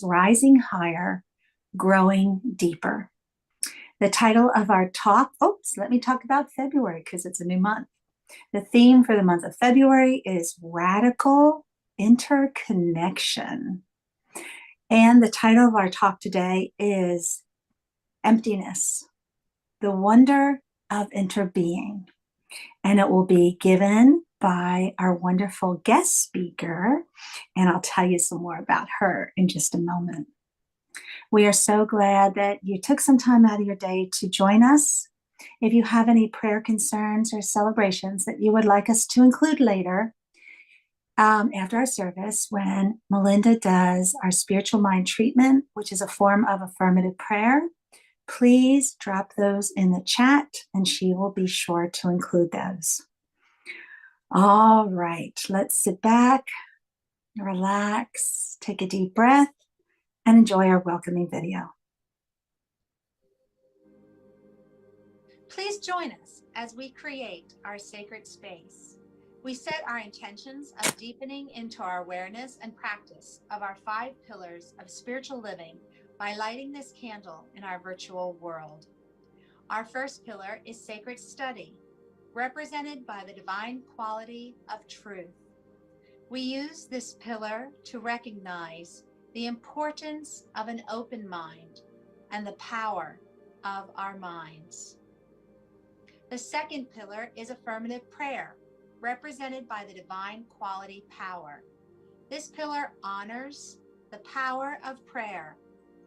Rising Higher, Growing Deeper. The title of our talk, let me talk about February because it's a new month. The theme for the month of February is Radical Interconnection. And the title of our talk today is Emptiness, the Wonder of Interbeing. And it will be given by our wonderful guest speaker, and I'll tell you some more about her in just a moment. We are so glad that you took some time out of your day to join us. If you have any prayer concerns or celebrations that you would like us to include later, after our service, when Melinda does our spiritual mind treatment, which is a form of affirmative prayer, please drop those in the chat and she will be sure to include those. All right, let's sit back, relax, take a deep breath, and enjoy our welcoming video. Please join us as we create our sacred space. We set our intentions of deepening into our awareness and practice of our 5 pillars of spiritual living by lighting this candle in our virtual world. Our first pillar is sacred study, represented by the divine quality of truth. We use this pillar to recognize the importance of an open mind and the power of our minds. The second pillar is affirmative prayer, represented by the divine quality power. This pillar honors the power of prayer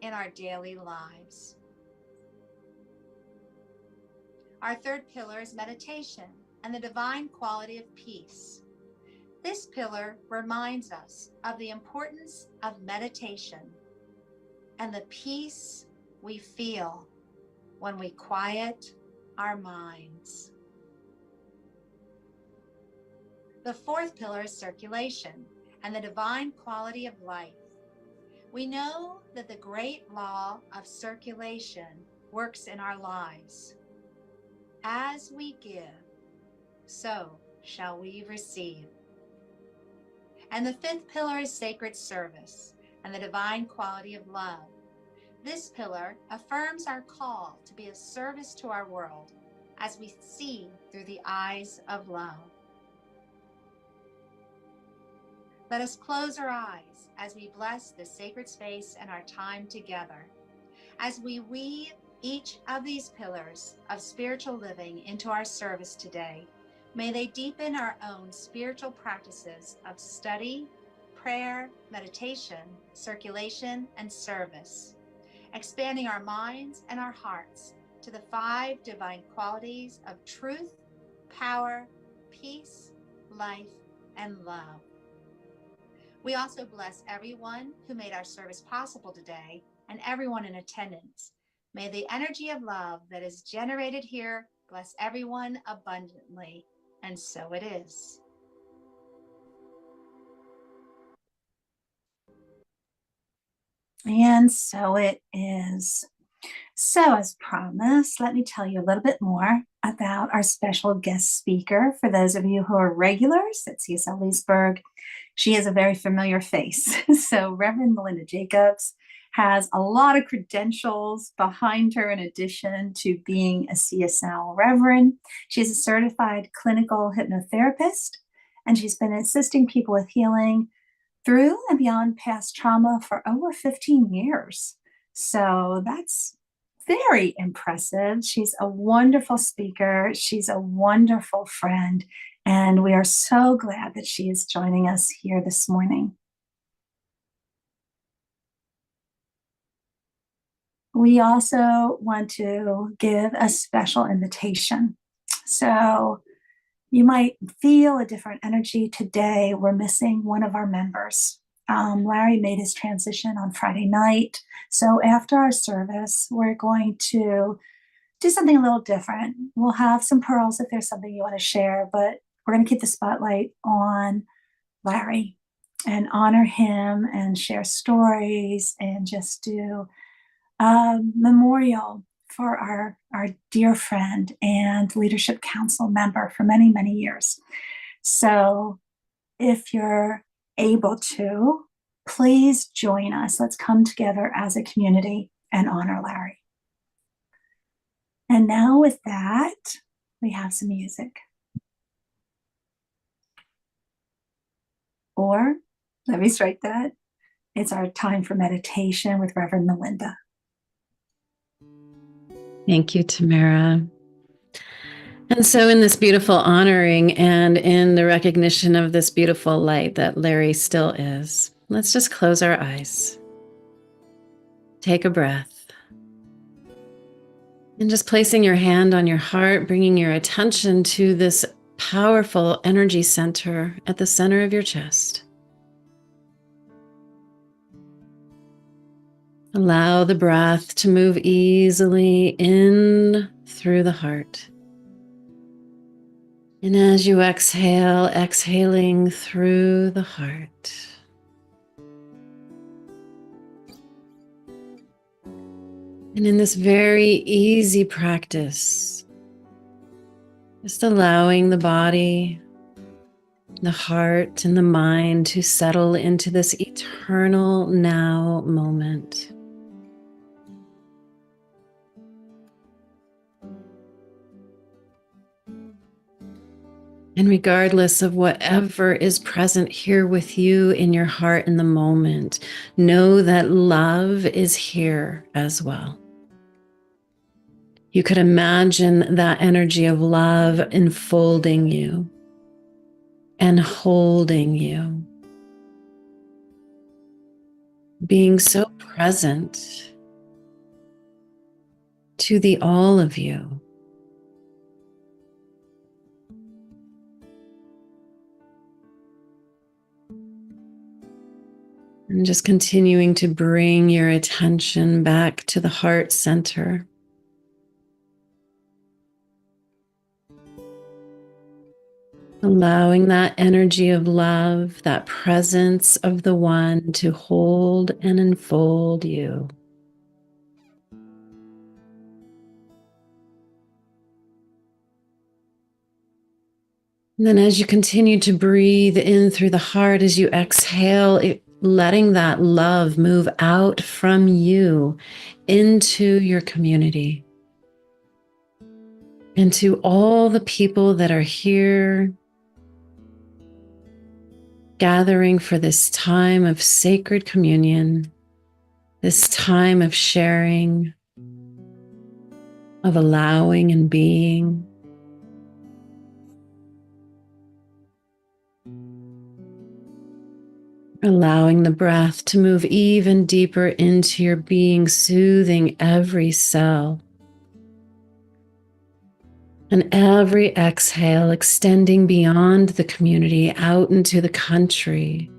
in our daily lives. Our third pillar is meditation and the divine quality of peace. This pillar reminds us of the importance of meditation and the peace we feel when we quiet our minds. The fourth pillar is circulation and the divine quality of life. We know that the great law of circulation works in our lives. As we give, so shall we receive. And the fifth pillar is sacred service and the divine quality of love. This pillar affirms our call to be a service to our world as we see through the eyes of love. Let us close our eyes as we bless this sacred space and our time together. As we weave each of these pillars of spiritual living into our service today, may they deepen our own spiritual practices of study, prayer, meditation, circulation, and service, expanding our minds and our hearts to the 5 divine qualities of truth, power, peace, life, and love. We also bless everyone who made our service possible today and everyone in attendance. May the energy of love that is generated here bless everyone abundantly, and so it is. And so it is. So as promised, let me tell you a little bit more about our special guest speaker. For those of you who are regulars at CSL Leesburg, she is a very familiar face. So Reverend Melinda Jacobs has a lot of credentials behind her in addition to being a CSL Reverend. She's a certified clinical hypnotherapist, and she's been assisting people with healing through and beyond past trauma for over 15 years. So that's very impressive. She's a wonderful speaker. She's a wonderful friend. And we are so glad that she is joining us here this morning. We also want to give a special invitation. So you might feel a different energy today. We're missing one of our members. Larry made his transition on Friday night. So after our service, we're going to do something a little different. We'll have some pearls if there's something you want to share, but we're going to keep the spotlight on Larry and honor him and share stories and just do a memorial for our dear friend and leadership council member for many, many years. So if you're able to, Please join us. Let's come together as a community and honor Larry. And now with that, we have some music. Or, let me strike that. It's our time for meditation with Reverend Melinda. Thank you, Tamara. And so in this beautiful honoring and in the recognition of this beautiful light that Larry still is, let's just close our eyes. Take a breath. And just placing your hand on your heart, bringing your attention to this powerful energy center at the center of your chest. Allow the breath to move easily in through the heart. And as you exhale, exhaling through the heart. And in this very easy practice, just allowing the body, the heart, and the mind to settle into this eternal now moment. And regardless of whatever is present here with you in your heart in the moment, know that love is here as well. You could imagine that energy of love enfolding you and holding you, being so present to the all of you. And just continuing to bring your attention back to the heart center. Allowing that energy of love, that presence of the one to hold and enfold you. And then as you continue to breathe in through the heart, as you exhale, letting that love move out from you into your community, into all the people that are here gathering for this time of sacred communion, this time of sharing, of allowing and being. Allowing the breath to move even deeper into your being, soothing every cell. And every exhale extending beyond the community out into the country,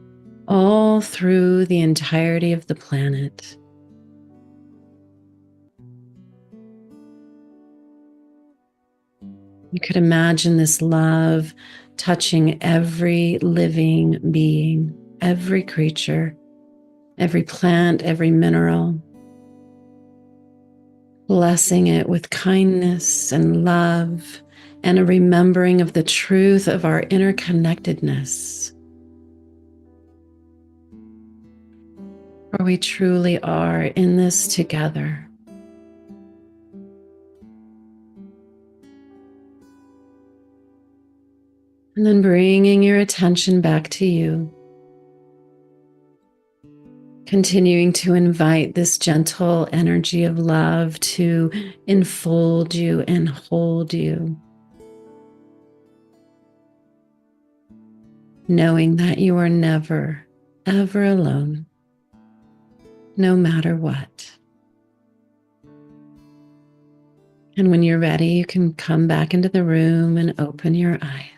all through the entirety of the planet. You could imagine this love touching every living being, every creature, every plant, every mineral, blessing it with kindness and love and a remembering of the truth of our interconnectedness. For we truly are in this together. And then bringing your attention back to you. Continuing to invite this gentle energy of love to enfold you and hold you. Knowing that you are never, ever alone, no matter what. And when you're ready, you can come back into the room and open your eyes.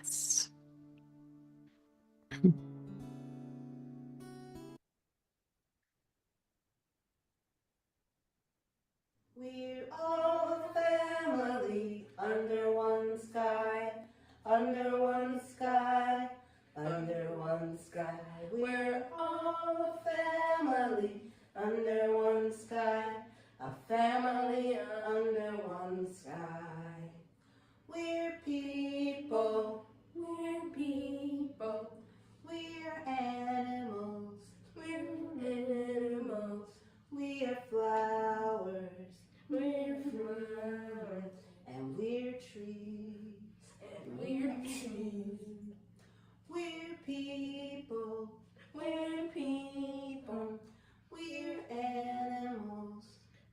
We're all a family under one sky, under one sky, under one sky. We're all a family under one sky, a family under one sky. We're people, we're animals, we're We are flowers. We're flowers. And we're trees. And we're trees. We're people. We're people. We're animals.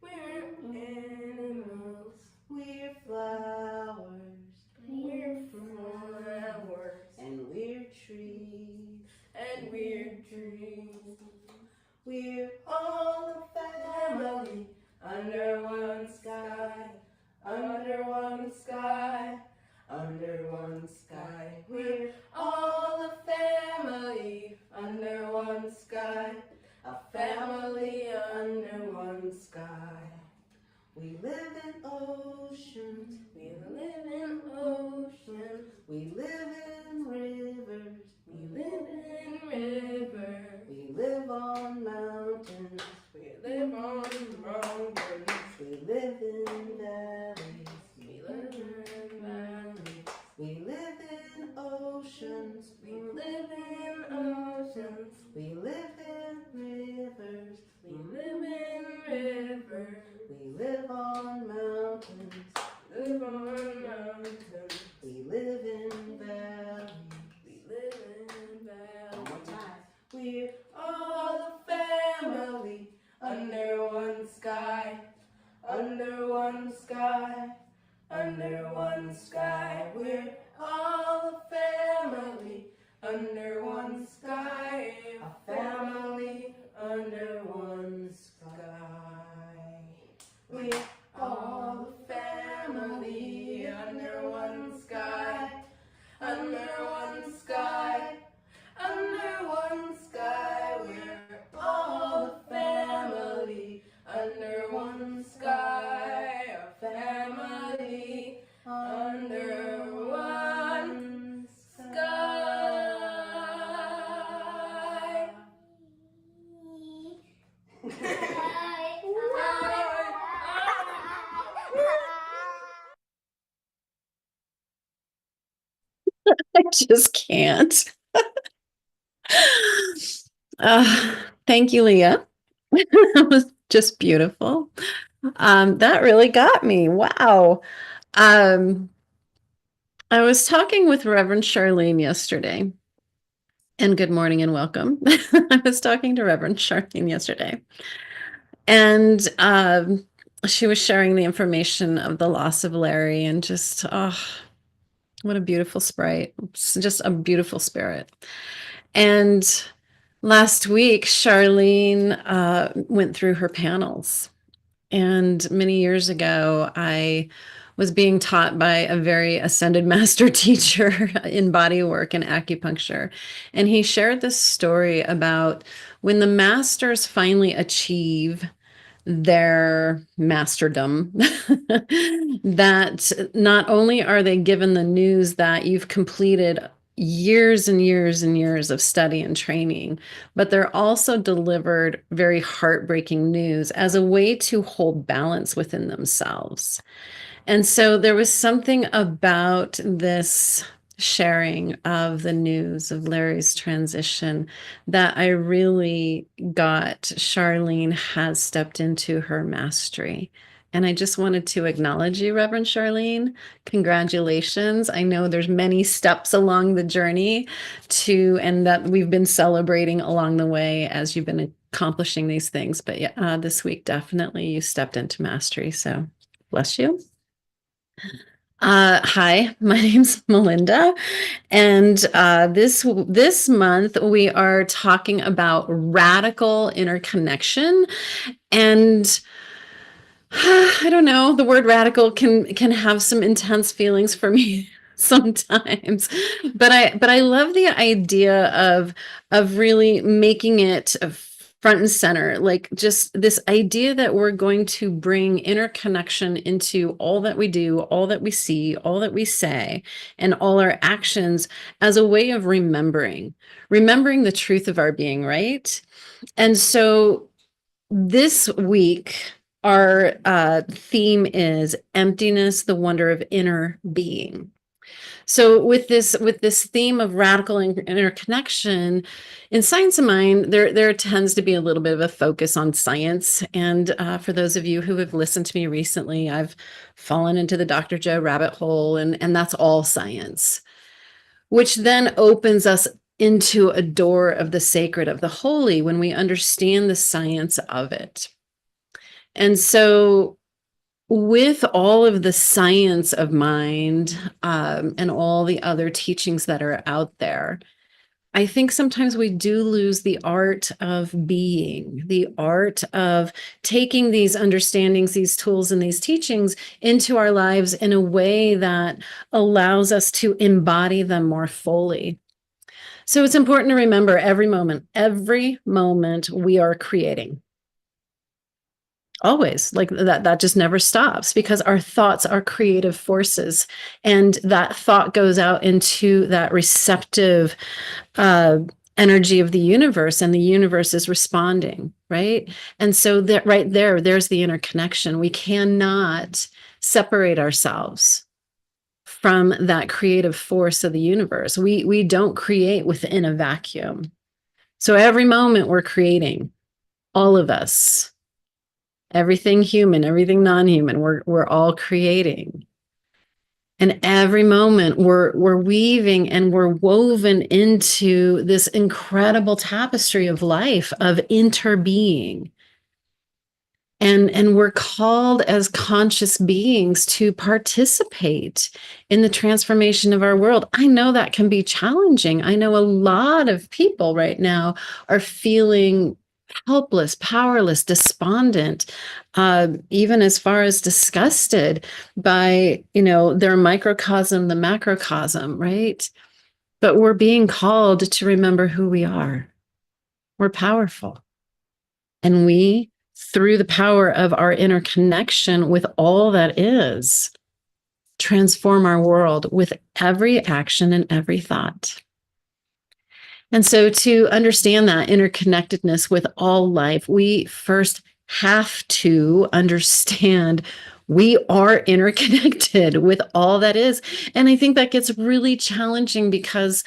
We're animals. We're flowers. We're flowers. And we're trees. And we're trees. We're all a family under one sky. Under one sky. Under one sky. We're all a family under one sky. A family under one sky. We live in oceans. We live in oceans. We live in rivers. We live in rivers. We live on mountains. We live on mountains. We live in valleys. We live in valleys. We live in oceans. We live in oceans. We live in rivers. We live in rivers. We live on mountains. We live on mountains. We live in valleys. We live in valleys. One more time. We're all a family under one sky. Under one sky. Under one sky. We're all a family under one sky. A family under one sky. We're all a family under one sky. Under one sky. Under one sky. We're all a family under one sky. A family under one sky. I just can't. Thank you, Leah. That was just beautiful. That really got me. Wow. I was talking with Reverend Charlene yesterday, and good morning and welcome. I was talking to Reverend Charlene yesterday, and she was sharing the information of the loss of Larry, and just, oh, what a beautiful sprite. It's just a beautiful spirit. And last week, Charlene went through her panels. And many years ago, I was being taught by a very ascended master teacher in body work and acupuncture. And he shared this story about when the masters finally achieve their masterdom, that not only are they given the news that you've completed years and years and years of study and training, but they're also delivered very heartbreaking news as a way to hold balance within themselves. And so there was something about this sharing of the news of Larry's transition that I really got. Charlene has stepped into her mastery. And I just wanted to acknowledge you, Reverend Charlene. Congratulations. I know there's many steps along the journey and that we've been celebrating along the way as you've been accomplishing these things. But yeah, this week, definitely you stepped into mastery. So bless you. Hi, my name's Melinda, and this month we are talking about radical interconnection. And I don't know, the word radical can have some intense feelings for me sometimes, but I love the idea of really making it front and center, like just this idea that we're going to bring interconnection into all that we do, all that we see, all that we say, and all our actions as a way of remembering the truth of our being, right? And so this week, our theme is emptiness, the wonder of inner being. So with this theme of radical interconnection, in Science of Mind, there tends to be a little bit of a focus on science. And for those of you who have listened to me recently, I've fallen into the Dr. Joe rabbit hole, and that's all science, which then opens us into a door of the sacred, of the holy, when we understand the science of it. And so with all of the science of mind, and all the other teachings that are out there, I think sometimes we do lose the art of being, the art of taking these understandings, these tools, and these teachings into our lives in a way that allows us to embody them more fully. So it's important to remember every moment we are creating. Always, like that just never stops, because our thoughts are creative forces, and that thought goes out into that receptive energy of the universe, and the universe is responding, right? And so that right there's the interconnection. We cannot separate ourselves from that creative force of the universe. We don't create within a vacuum. So every moment we're creating, all of us, everything human, everything non-human, we're all creating. And every moment we're weaving and we're woven into this incredible tapestry of life, of interbeing. And we're called as conscious beings to participate in the transformation of our world. I know that can be challenging. I know a lot of people right now are feeling helpless, powerless, despondent, even as far as disgusted by, their microcosm, the macrocosm, right? But we're being called to remember who we are. We're powerful. And we, through the power of our interconnection with all that is, transform our world with every action and every thought. And so to understand that interconnectedness with all life, we first have to understand we are interconnected with all that is. And I think that gets really challenging, because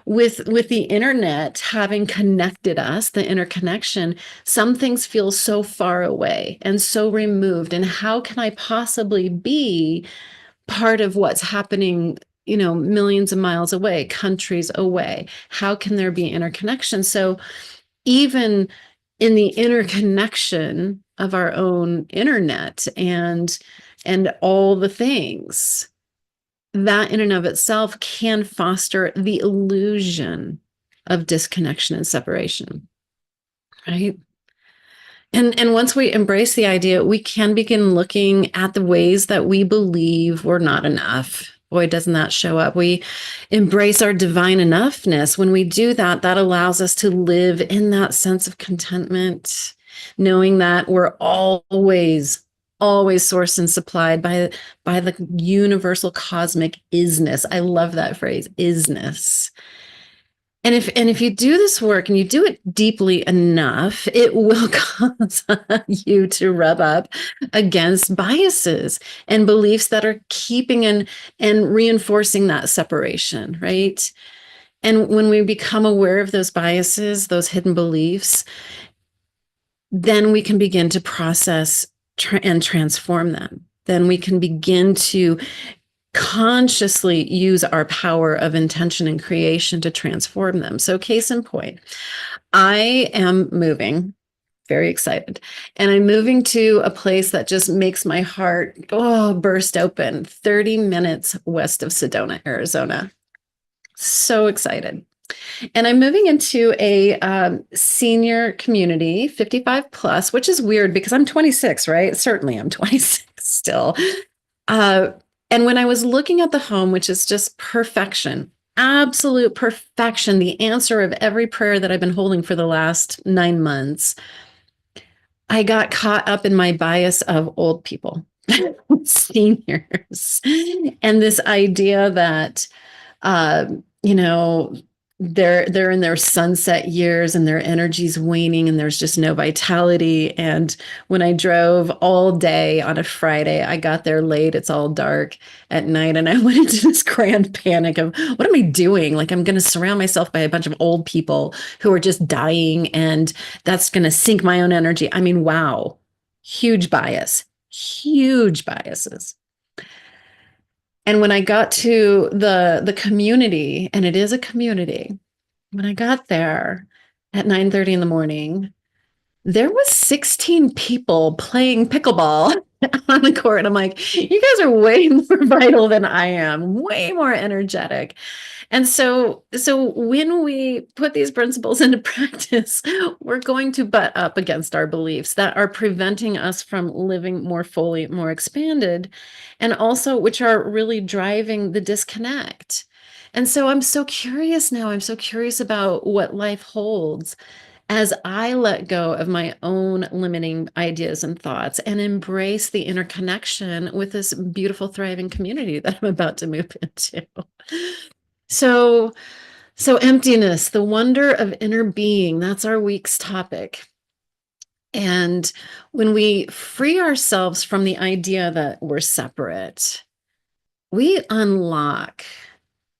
with the internet having connected us, the interconnection, some things feel so far away and so removed. And how can I possibly be part of what's happening, millions of miles away, countries away? How can there be interconnection? So even in the interconnection of our own internet and all the things, that in and of itself can foster the illusion of disconnection and separation, right? And once we embrace the idea, we can begin looking at the ways that we believe we're not enough. Boy, doesn't that show up. We embrace our divine enoughness. When we do that, that allows us to live in that sense of contentment, knowing that we're always sourced and supplied by the universal cosmic isness. I love that phrase, isness. And if you do this work and you do it deeply enough, it will cause you to rub up against biases and beliefs that are keeping and reinforcing that separation, right? And when we become aware of those biases, those hidden beliefs, then we can begin to process and transform them. Then we can begin to consciously use our power of intention and creation to transform them. So case in point, I am moving, very excited, and I'm moving to a place that just makes my heart burst open, 30 minutes west of Sedona, Arizona. So excited. And I'm moving into a senior community, 55 plus, which is weird because I'm 26, right? Certainly I'm 26 still. And when I was looking at the home, which is just perfection, absolute perfection, the answer of every prayer that I've been holding for the last 9 months, I got caught up in my bias of old people, seniors, and this idea that, you know, they're in their sunset years and their energy's waning and there's just no vitality. And when I drove all day on a Friday, I got there late, it's all dark at night, and I went into this grand panic of what am I doing? Like, I'm going to surround myself by a bunch of old people who are just dying, and that's going to sink my own energy. I mean, wow, huge huge biases. And when I got to the community, and it is a community, when I got there at 9:30 in the morning, there was 16 people playing pickleball on the court. And I'm like, you guys are way more vital than I am, way more energetic. And so when we put these principles into practice, we're going to butt up against our beliefs that are preventing us from living more fully, more expanded, and also which are really driving the disconnect. And so I'm so curious now. I'm so curious about what life holds as I let go of my own limiting ideas and thoughts and embrace the interconnection with this beautiful, thriving community that I'm about to move into. So, so emptiness, the wonder of inner being, that's our week's topic. And when we free ourselves from the idea that we're separate, we unlock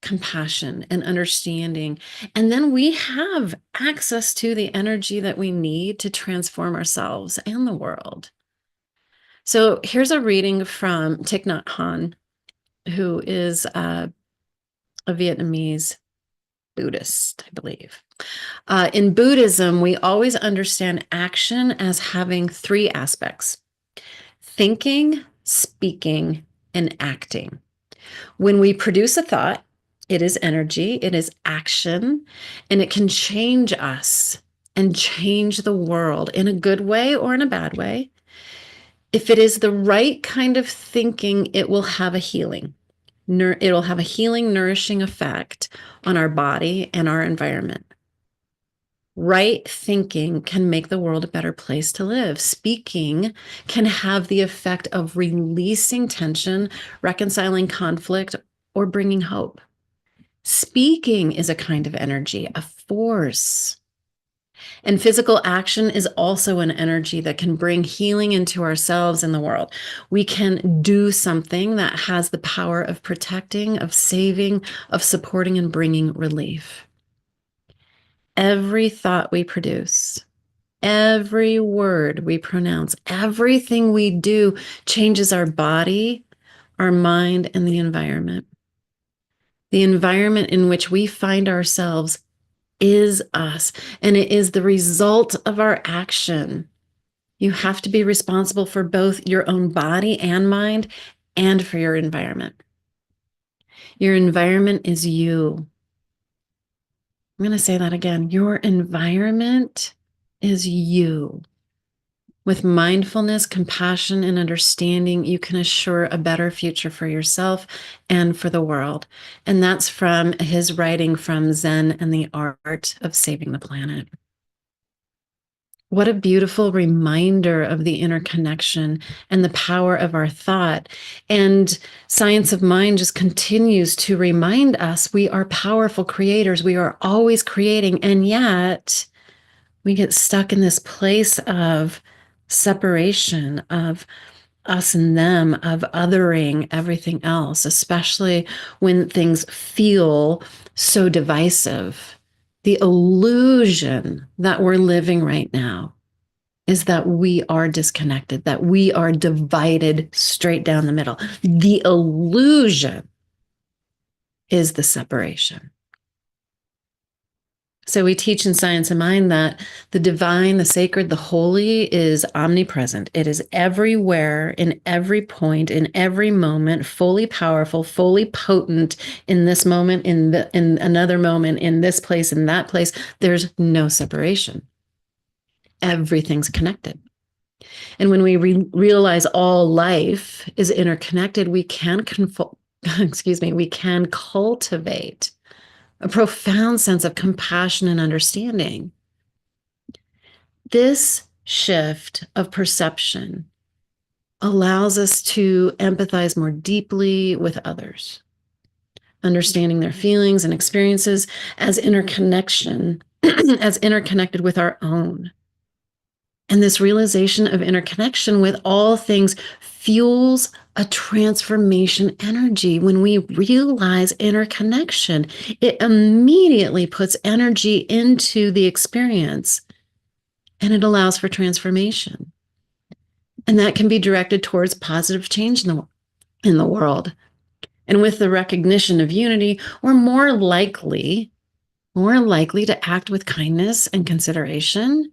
compassion and understanding. And then we have access to the energy that we need to transform ourselves and the world. So here's a reading from Thich Nhat Hanh, who is a Vietnamese Buddhist, I believe. In Buddhism, we always understand action as having three aspects: thinking, speaking, and acting. When we produce a thought, it is energy, it is action, and it can change us and change the world in a good way or in a bad way. If it is the right kind of thinking, it will have a healing. It'll have a healing, nourishing effect on our body and our environment. Right thinking can make the world a better place to live. Speaking can have the effect of releasing tension, reconciling conflict, or bringing hope. Speaking is a kind of energy, a force. And physical action is also an energy that can bring healing into ourselves and the world. We can do something that has the power of protecting, of saving, of supporting, and bringing relief. Every thought we produce, every word we pronounce, everything we do changes our body, our mind, and the environment. The environment in which we find ourselves is us, and it is the result of our action. You have to be responsible for both your own body and mind and for your environment. Your environment is you. I'm going to say that again. Your environment is you. With mindfulness, compassion, and understanding, you can assure a better future for yourself and for the world. And that's from his writing from Zen and the Art of Saving the Planet. What a beautiful reminder of the interconnection and the power of our thought. And Science of Mind just continues to remind us we are powerful creators. We are always creating. And yet we get stuck in this place of separation, of us and them, of othering everything else, especially when things feel so divisive. The illusion that we're living right now is that we are disconnected, that we are divided straight down the middle. The illusion is the separation. So we teach in Science of Mind that the divine, the sacred, the holy is omnipresent. It is everywhere, in every point, in every moment, fully powerful, fully potent in this moment, in another moment, in this place, in that place. There's no separation. Everything's connected. And when we realize all life is interconnected, we can we can cultivate a profound sense of compassion and understanding. This shift of perception allows us to empathize more deeply with others, understanding their feelings and experiences as interconnection, as interconnected with our own. And this realization of interconnection with all things fuels a transformation energy. When we realize interconnection, it immediately puts energy into the experience and it allows for transformation. And that can be directed towards positive change in the world. And with the recognition of unity, we're more likely to act with kindness and consideration,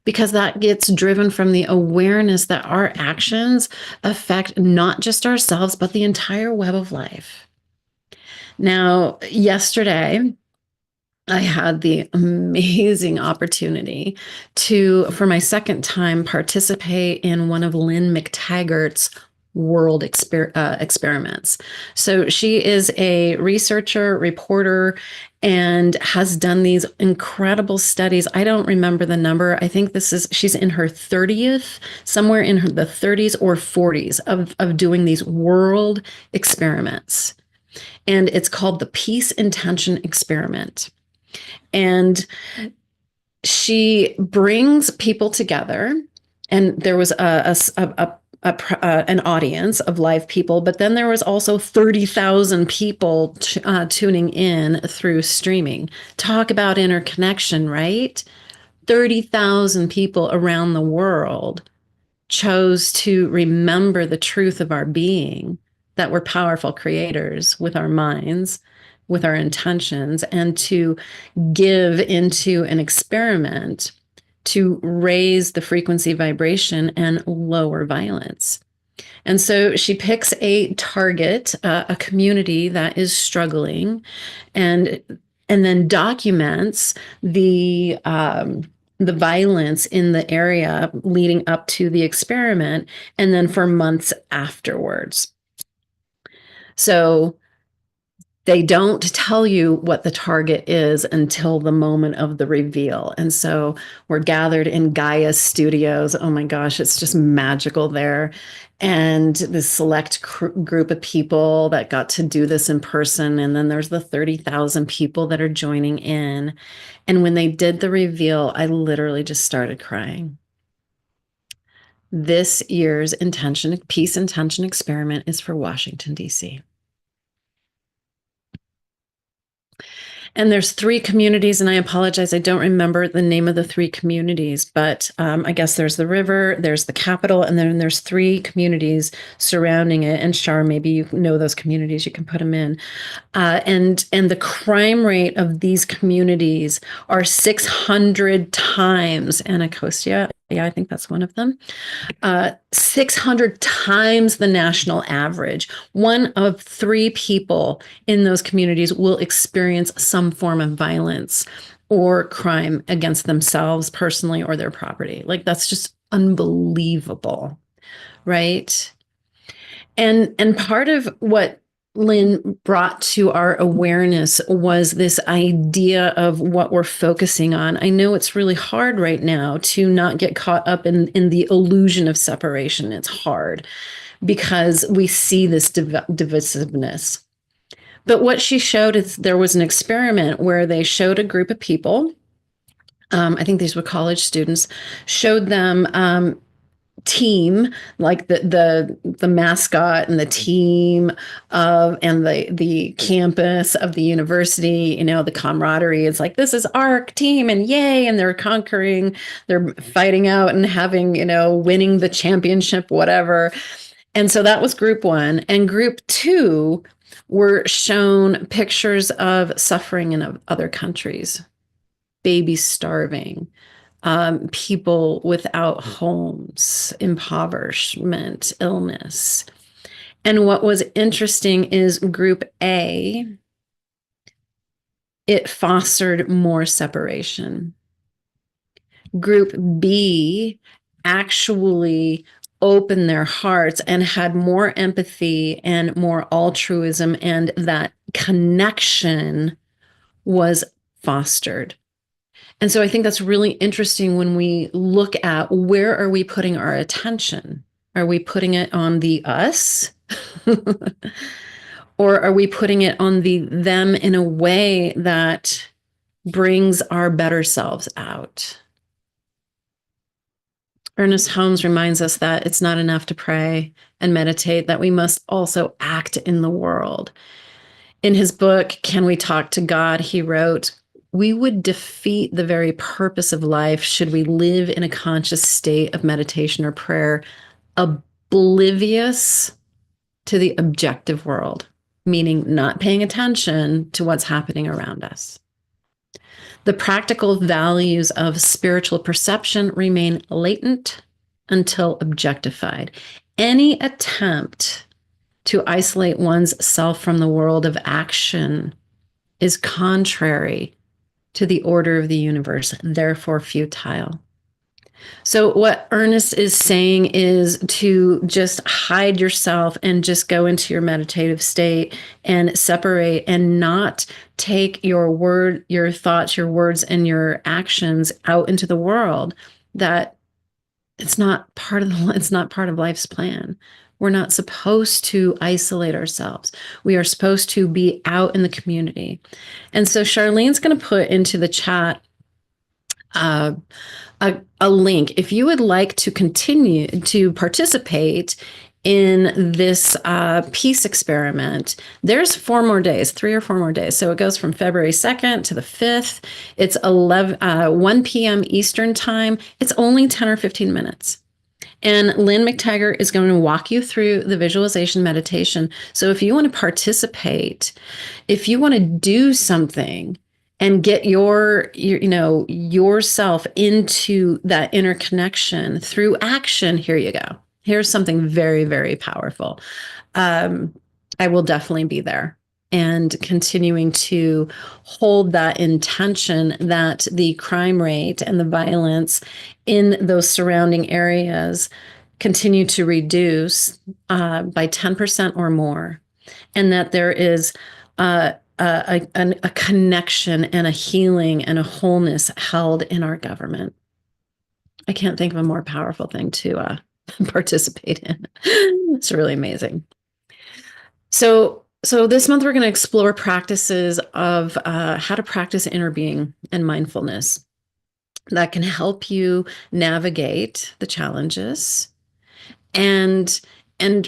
because that gets driven from the awareness that our actions affect not just ourselves, but the entire web of life. Now, yesterday, I had the amazing opportunity to, for my second time, participate in one of Lynn McTaggart's world experiments. So she is a researcher, reporter, and has done these incredible studies. I don't remember the number. I think she's in her 30th, somewhere in the 30s or 40s of doing these world experiments. And it's called the Peace Intention Experiment. And she brings people together, and there was an audience of live people, but then there was also 30,000 people tuning in through streaming. Talk about interconnection, right? 30,000 people around the world chose to remember the truth of our being, that we're powerful creators with our minds, with our intentions, and to give into an experiment to raise the frequency vibration and lower violence. And so she picks a target, a community that is struggling, and then documents the violence in the area leading up to the experiment, and then for months afterwards. So they don't tell you what the target is until the moment of the reveal. And so we're gathered in Gaia Studios. Oh my gosh, it's just magical there. And this select group of people that got to do this in person. And then there's the 30,000 people that are joining in. And when they did the reveal, I literally just started crying. This year's Peace Intention Experiment is for Washington, D.C. And there's 3 communities, and I apologize, I don't remember the name of the 3 communities, but I guess there's the river, there's the capital, and then there's 3 communities surrounding it. And Shar, maybe you know those communities, you can put them in. And the crime rate of these communities are 600 times, Anacostia, yeah, I think that's one of them, 600 times the national average. 1 of 3 people in those communities will experience some form of violence or crime against themselves personally or their property. Like, that's just unbelievable, right? And part of what Lynn brought to our awareness was this idea of what we're focusing on. I know it's really hard right now to not get caught up in the illusion of separation. It's hard because we see this divisiveness. But what she showed is there was an experiment where they showed a group of people, I think these were college students, showed them team, like the mascot and the team of, and the campus of the university, the camaraderie. It's like, this is our team and yay, and they're conquering, they're fighting out and having, winning the championship, whatever. And so that was group 1. And group 2 were shown pictures of suffering in other countries, babies starving, people without homes, impoverishment, illness. And what was interesting is group A, it fostered more separation. Group B actually opened their hearts and had more empathy and more altruism, and that connection was fostered. And so I think that's really interesting when we look at where are we putting our attention? Are we putting it on the us? Or are we putting it on them in a way that brings our better selves out? Ernest Holmes reminds us that it's not enough to pray and meditate, that we must also act in the world. In his book, Can We Talk to God? He wrote, "We would defeat the very purpose of life should we live in a conscious state of meditation or prayer, oblivious to the objective world," meaning not paying attention to what's happening around us. The practical values of spiritual perception remain latent until objectified. Any attempt to isolate one's self from the world of action is contrary to the order of the universe, therefore futile. So what Ernest is saying is to just hide yourself and just go into your meditative state and separate and not take your thoughts, your words, and your actions out into the world. That it's not part of life's plan. We're not supposed to isolate ourselves. We are supposed to be out in the community. And so Charlene's going to put into the chat a link. If you would like to continue to participate in this peace experiment, there's 4 more days, 3 or 4 more days. So it goes from February 2nd to the 5th. It's 1 p.m. Eastern time. It's only 10 or 15 minutes. And Lynn McTaggart is going to walk you through the visualization meditation. So if you want to participate, if you want to do something and get yourself into that interconnection through action, here you go. Here's something very, very powerful. I will definitely be there and continuing to hold that intention that the crime rate and the violence in those surrounding areas continue to reduce by 10% or more, and that there is a connection and a healing and a wholeness held in our government. I can't think of a more powerful thing to participate in. It's really amazing. So this month we're going to explore practices of how to practice interbeing and mindfulness that can help you navigate the challenges and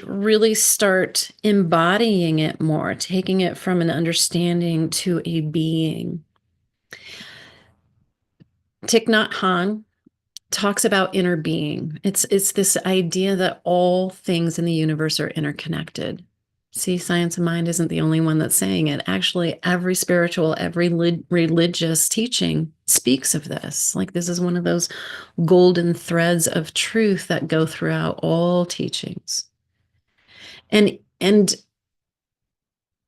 really start embodying it more, taking it from an understanding to a being. Thich Nhat Hanh talks about inner being. It's this idea that all things in the universe are interconnected. See, Science of Mind isn't the only one that's saying it. Actually, every spiritual, every religious teaching speaks of this. Like, this is one of those golden threads of truth that go throughout all teachings. And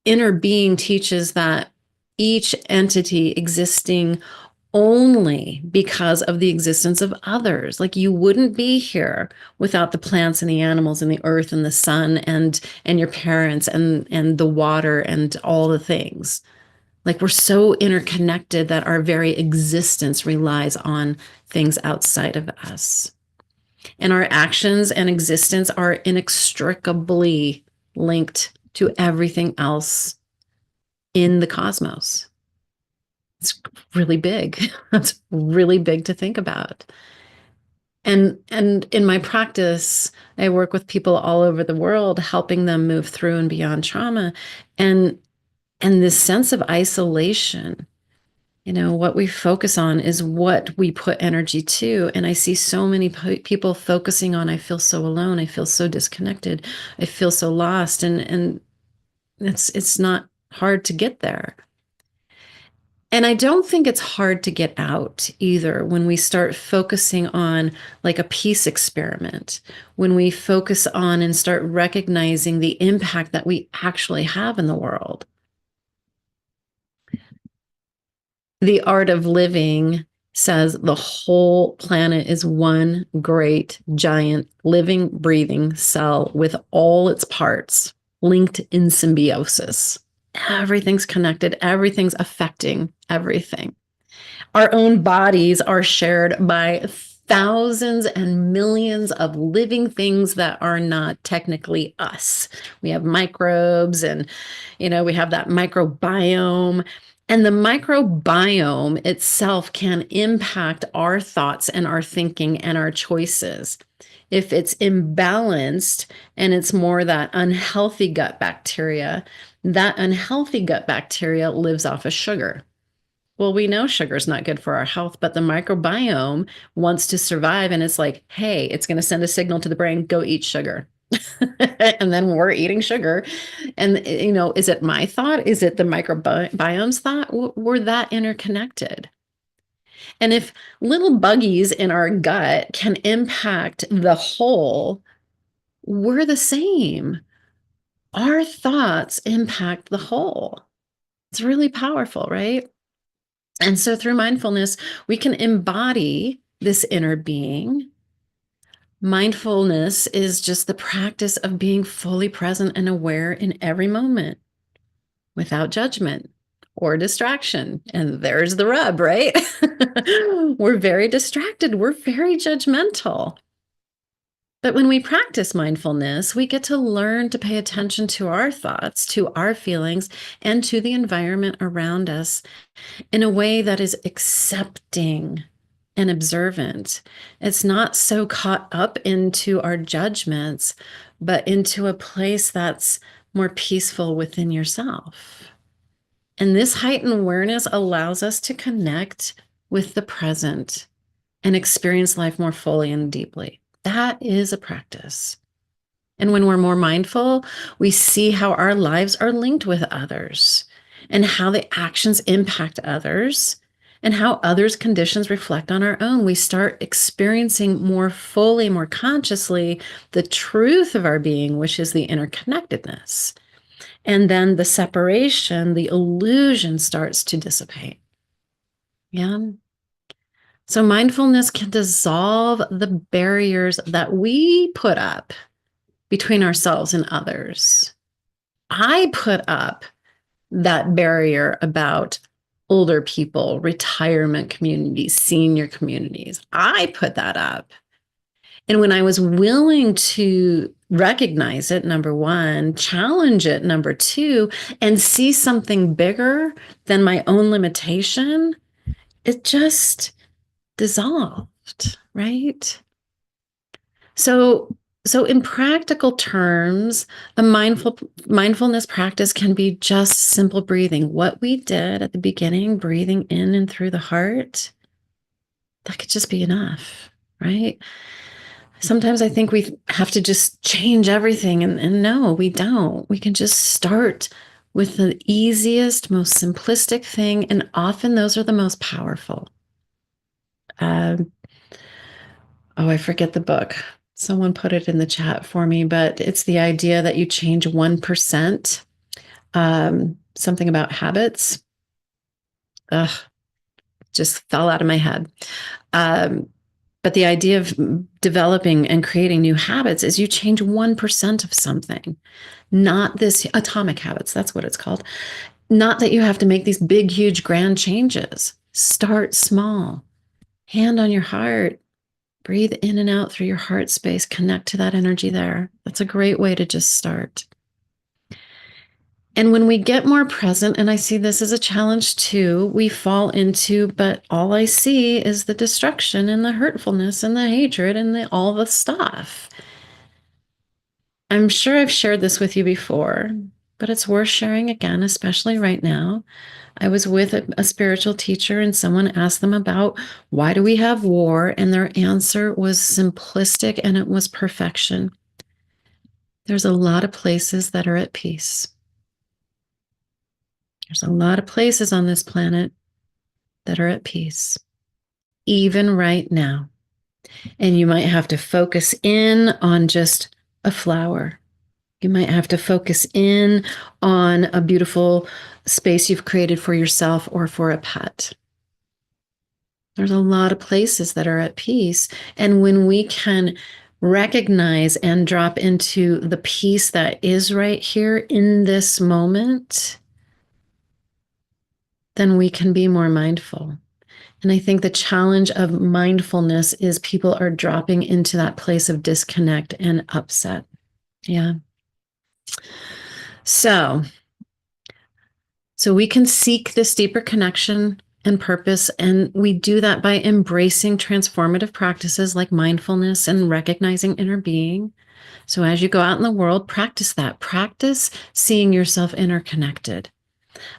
inner being teaches that each entity existing only because of the existence of others. Like, you wouldn't be here without the plants and the animals and the earth and the sun and your parents and the water and all the things. Like, we're so interconnected that our very existence relies on things outside of us. And our actions and existence are inextricably linked to everything else in the cosmos. It's really big. That's really big to think about. And in my practice, I work with people all over the world, helping them move through and beyond trauma. And this sense of isolation, what we focus on is what we put energy to. And I see so many people focusing on, I feel so alone. I feel so disconnected. I feel so lost. And it's not hard to get there. And I don't think it's hard to get out either when we start focusing on like a peace experiment, when we focus on and start recognizing the impact that we actually have in the world. The Art of Living says the whole planet is one great, giant, living, breathing cell with all its parts linked in symbiosis. Everything's connected. Everything's affecting everything. Our own bodies are shared by thousands and millions of living things that are not technically us. We have microbes and, we have that microbiome. And the microbiome itself can impact our thoughts and our thinking and our choices. If it's imbalanced and it's more that unhealthy gut bacteria, that unhealthy gut bacteria lives off of sugar. Well, we know sugar is not good for our health, but the microbiome wants to survive. And it's like, hey, it's going to send a signal to the brain, go eat sugar. And then we're eating sugar. And, is it my thought? Is it the microbiome's thought? We're that interconnected. And if little buggies in our gut can impact the whole, we're the same. Our thoughts impact the whole. It's really powerful, right? And so through mindfulness, we can embody this inner being. Mindfulness is just the practice of being fully present and aware in every moment without judgment or distraction. And there's the rub, right? We're very distracted. We're very judgmental. But when we practice mindfulness, we get to learn to pay attention to our thoughts, to our feelings, and to the environment around us in a way that is accepting and observant. It's not so caught up into our judgments, but into a place that's more peaceful within yourself. And this heightened awareness allows us to connect with the present and experience life more fully and deeply. That is a practice. And when we're more mindful, we see how our lives are linked with others and how the actions impact others and how others' conditions reflect on our own. We start experiencing more fully, more consciously the truth of our being, which is the interconnectedness. And then the separation, the illusion starts to dissipate. Yeah. So mindfulness can dissolve the barriers that we put up between ourselves and others. I put up that barrier about older people, retirement communities, senior communities. I put that up. And when I was willing to recognize it, number one, challenge it, number two, and see something bigger than my own limitation, it just dissolved, right? So in practical terms, a mindfulness practice can be just simple breathing. What we did at the beginning, breathing in and through the heart, that could just be enough, right? Sometimes I think we have to just change everything, and no, we don't. We can just start with the easiest, most simplistic thing, and often those are the most powerful. I forget the book. Someone put it in the chat for me, but it's the idea that you change 1%, something about habits. Just fell out of my head. But the idea of developing and creating new habits is you change 1% of something, not this atomic habits. That's what it's called. Not that you have to make these big, huge, grand changes. Start small. Hand on your heart. Breathe in and out through your heart space. Connect to that energy there. That's a great way to just start. And when we get more present, and I see this as a challenge too, we fall into, but all I see is the destruction and the hurtfulness and the hatred and all the stuff. I'm sure I've shared this with you before, but it's worth sharing again, especially right now. I was with a spiritual teacher and someone asked them about why do we have war? And their answer was simplistic and it was perfection. There's a lot of places that are at peace. There's a lot of places on this planet that are at peace, even right now. And you might have to focus in on just a flower. You might have to focus in on a beautiful space you've created for yourself or for a pet. There's a lot of places that are at peace. And when we can recognize and drop into the peace that is right here in this moment, then we can be more mindful. And I think the challenge of mindfulness is people are dropping into that place of disconnect and upset. Yeah. So we can seek this deeper connection and purpose, and we do that by embracing transformative practices like mindfulness and recognizing inner being. So as you go out in the world, practice that. Practice seeing yourself interconnected.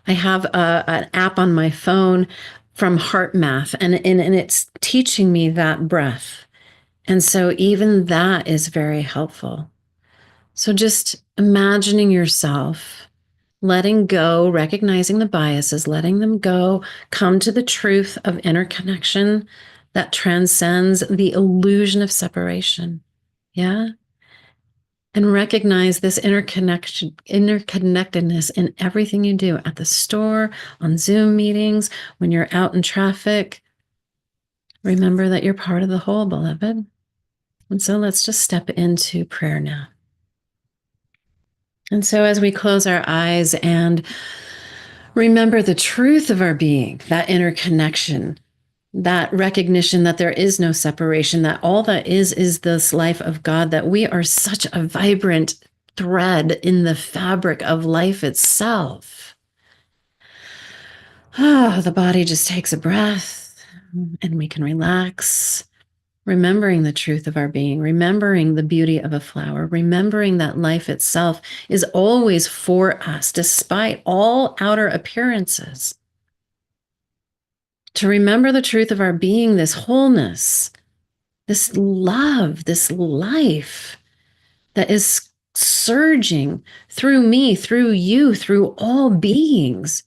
I have an app on my phone from Heart Math, and it's teaching me that breath. And so even that is very helpful. So just imagining yourself, letting go, recognizing the biases, letting them go, come to the truth of interconnection that transcends the illusion of separation. Yeah. And recognize this interconnectedness in everything you do at the store, on Zoom meetings, when you're out in traffic. Remember that you're part of the whole, beloved. And so let's just step into prayer now. And so as we close our eyes and remember the truth of our being, that interconnection, that recognition that there is no separation, that all that is this life of God, that we are such a vibrant thread in the fabric of life itself. The body just takes a breath and we can relax, remembering the truth of our being, remembering the beauty of a flower, remembering that life itself is always for us, despite all outer appearances. To remember the truth of our being, this wholeness, this love, this life that is surging through me, through you, through all beings.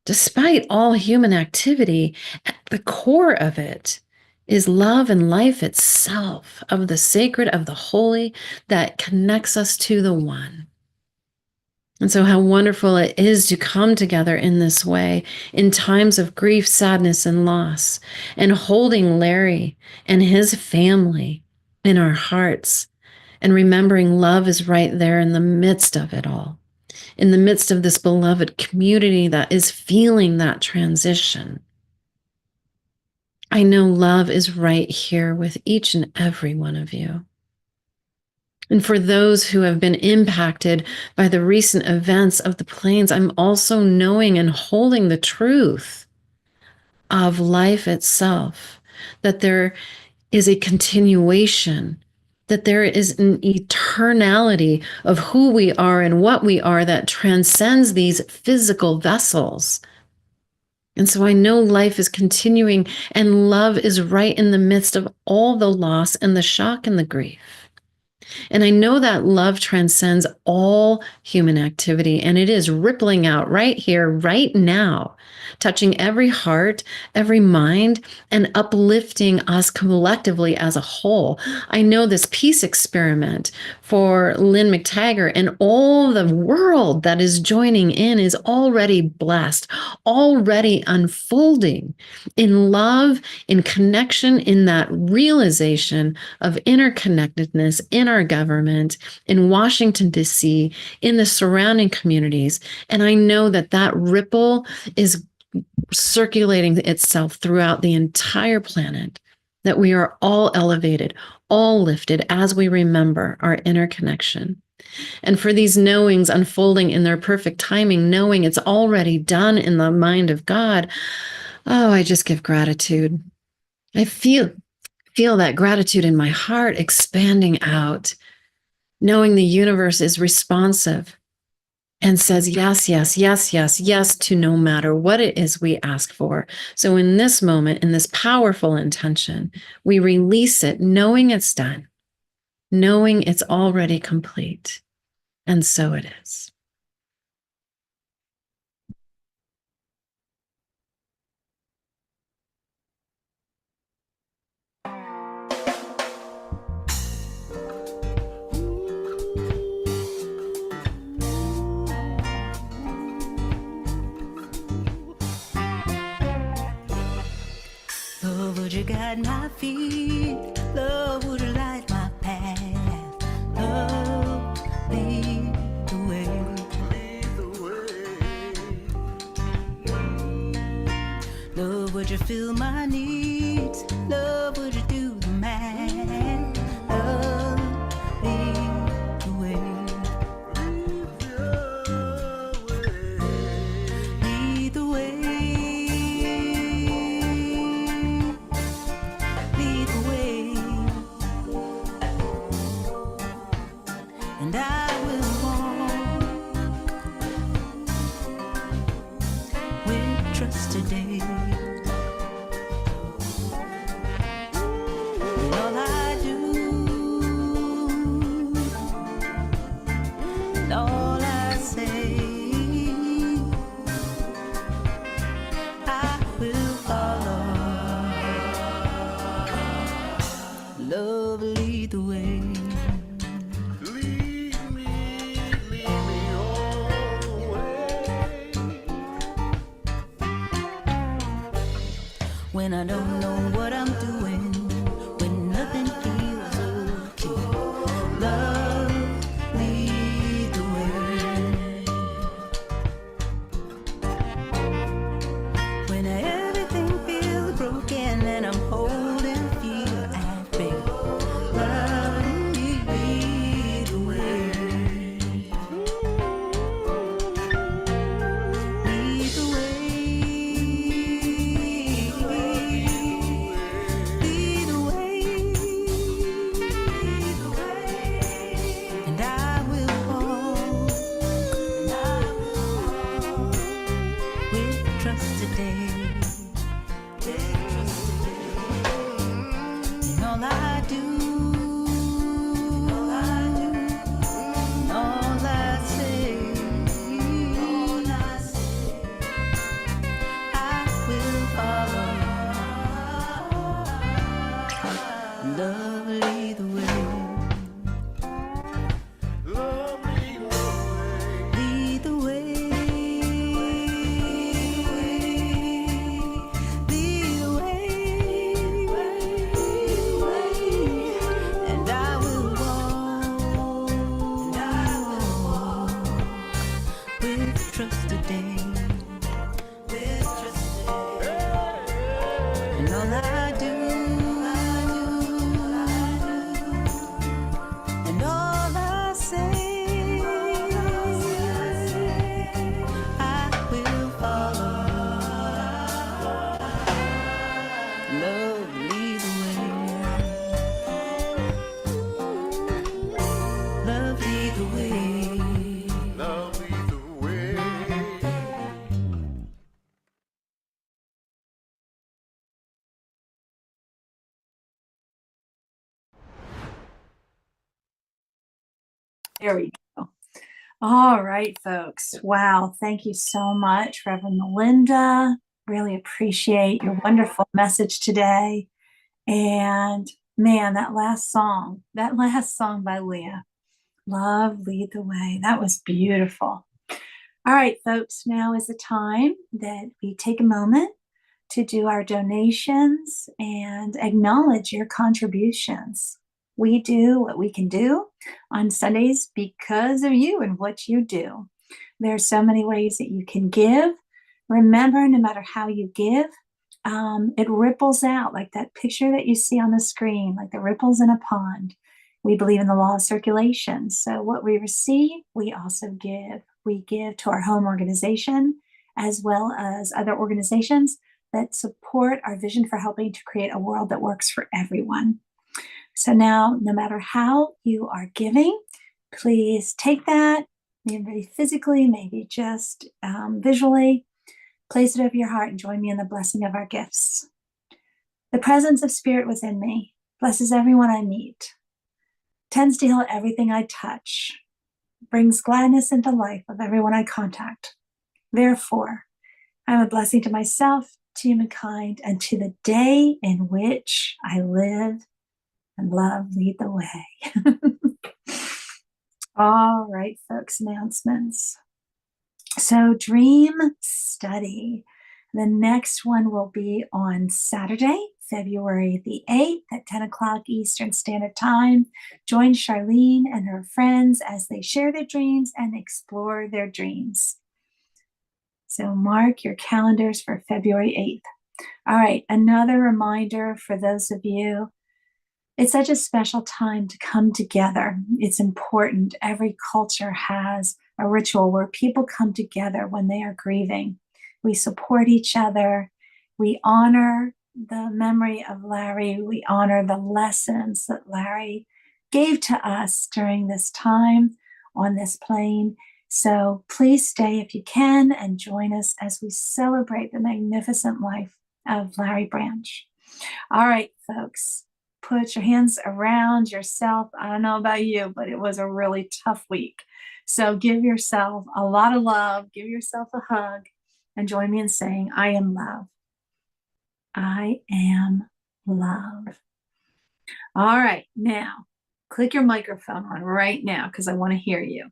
Despite all human activity, at the core of it is love and life itself, of the sacred, of the holy, that connects us to the one. And so how wonderful it is to come together in this way in times of grief, sadness, and loss, and holding Larry and his family in our hearts, and remembering love is right there in the midst of it all, in the midst of this beloved community that is feeling that transition. I know love is right here with each and every one of you. And for those who have been impacted by the recent events of the plains, I'm also knowing and holding the truth of life itself, that there is a continuation, that there is an eternality of who we are and what we are that transcends these physical vessels. And so I know life is continuing and love is right in the midst of all the loss and the shock and the grief. And I know that love transcends all human activity, and it is rippling out right here, right now, touching every heart, every mind, and uplifting us collectively as a whole. I know this peace experiment for Lynn McTaggart and all the world that is joining in is already blessed, already unfolding in love, in connection, in that realization of interconnectedness in our government, in Washington, D.C., in the surrounding communities. And I know that that ripple is circulating itself throughout the entire planet, that we are all elevated, all lifted as we remember our interconnection. And for these knowings unfolding in their perfect timing, knowing it's already done in the mind of God, I just give gratitude. I feel that gratitude in my heart expanding out, knowing the universe is responsive and says yes, yes, yes, yes, yes to no matter what it is we ask for. So in this moment, in this powerful intention, we release it, knowing it's done, knowing it's already complete. And so it is. Love, would you guide my feet? Love, would you light my path? Love, lead the way. Love, would you you fill my needs? Love, would you do the math? Love, lead the way. Lead the way. Lead the way. And I will walk with trust today. And all I do, and all I say, I will follow. Love, lead the way. Lead me all the way. When I don't know what I'm doing, when nothing feels okay, love, lead the way. When everything feels broken and I'm holding fear at bay, love, lead the way. Lead the way. Lead the way. Lead the way. And I will walk. And I will walk with trust today. With trust today. And all I do, and all I do, and all I say, I will follow. Love, lead the way. Love me the way. Lead the way. Lead the way. And I will walk. And I will walk with trust today. With trust today. And all I do, and all I say, I will follow. Love, lead the way. Love, lead the way. Love me the way. There we go. All right, folks. Wow. Thank you so much, Reverend Melinda. Really appreciate your wonderful message today. And man, that last song by Leah, Love, Lead the Way, that was beautiful. All right, folks, now is the time that we take a moment to do our donations and acknowledge your contributions. We do what we can do on Sundays because of you and what you do. There are so many ways that you can give. Remember, no matter how you give, it ripples out like that picture that you see on the screen, like the ripples in a pond. We believe in the law of circulation. So what we receive, we also give. We give to our home organization as well as other organizations that support our vision for helping to create a world that works for everyone. So now, no matter how you are giving, please take that, maybe physically, maybe just visually, place it over your heart and join me in the blessing of our gifts. The presence of Spirit within me blesses everyone I meet, tends to heal everything I touch, brings gladness into life of everyone I contact. Therefore, I'm a blessing to myself, to humankind, and to the day in which I live, and love lead the way. All right, folks, announcements. So dream study. The next one will be on Saturday, February the 8th at 10 o'clock Eastern Standard Time. Join Charlene and her friends as they share their dreams and explore their dreams. So mark your calendars for February 8th. All right, another reminder for those of you, it's such a special time to come together. It's important. Every culture has a ritual where people come together when they are grieving. We support each other. We honor the memory of Larry. We honor the lessons that Larry gave to us during this time on this plane. So please stay if you can and join us as we celebrate the magnificent life of Larry Branch. All right, folks, put your hands around yourself. I don't know about you, but it was a really tough week. So give yourself a lot of love, give yourself a hug, and join me in saying, I am love. I am love. All right, now click your microphone on right now because I want to hear you.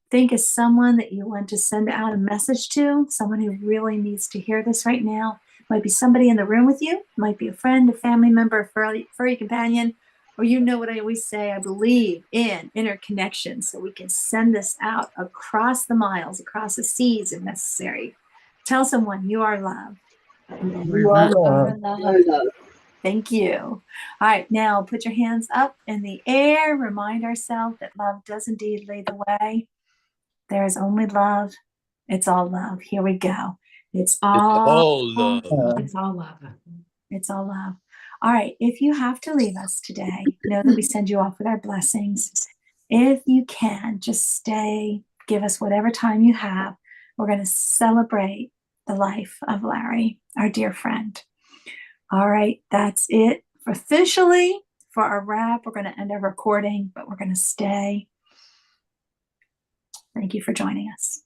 Think of someone that you want to send out a message to, someone who really needs to hear this right now. Might be somebody in the room with you, might be a friend, a family member, a furry companion, or you know what I always say, I believe in interconnection, so we can send this out across the miles, across the seas if necessary. Tell someone you are loved. You are Love. Thank you. All right, now put your hands up in the air. Remind ourselves that love does indeed lead the way. There is only love. It's all love. Here we go. It's all love. It's all love. It's all love. All right, if you have to leave us today, know that we send you off with our blessings. If you can, just stay, give us whatever time you have. We're going to celebrate the life of Larry, our dear friend. All right, that's it officially for our wrap. We're going to end our recording, but we're going to stay. Thank you for joining us.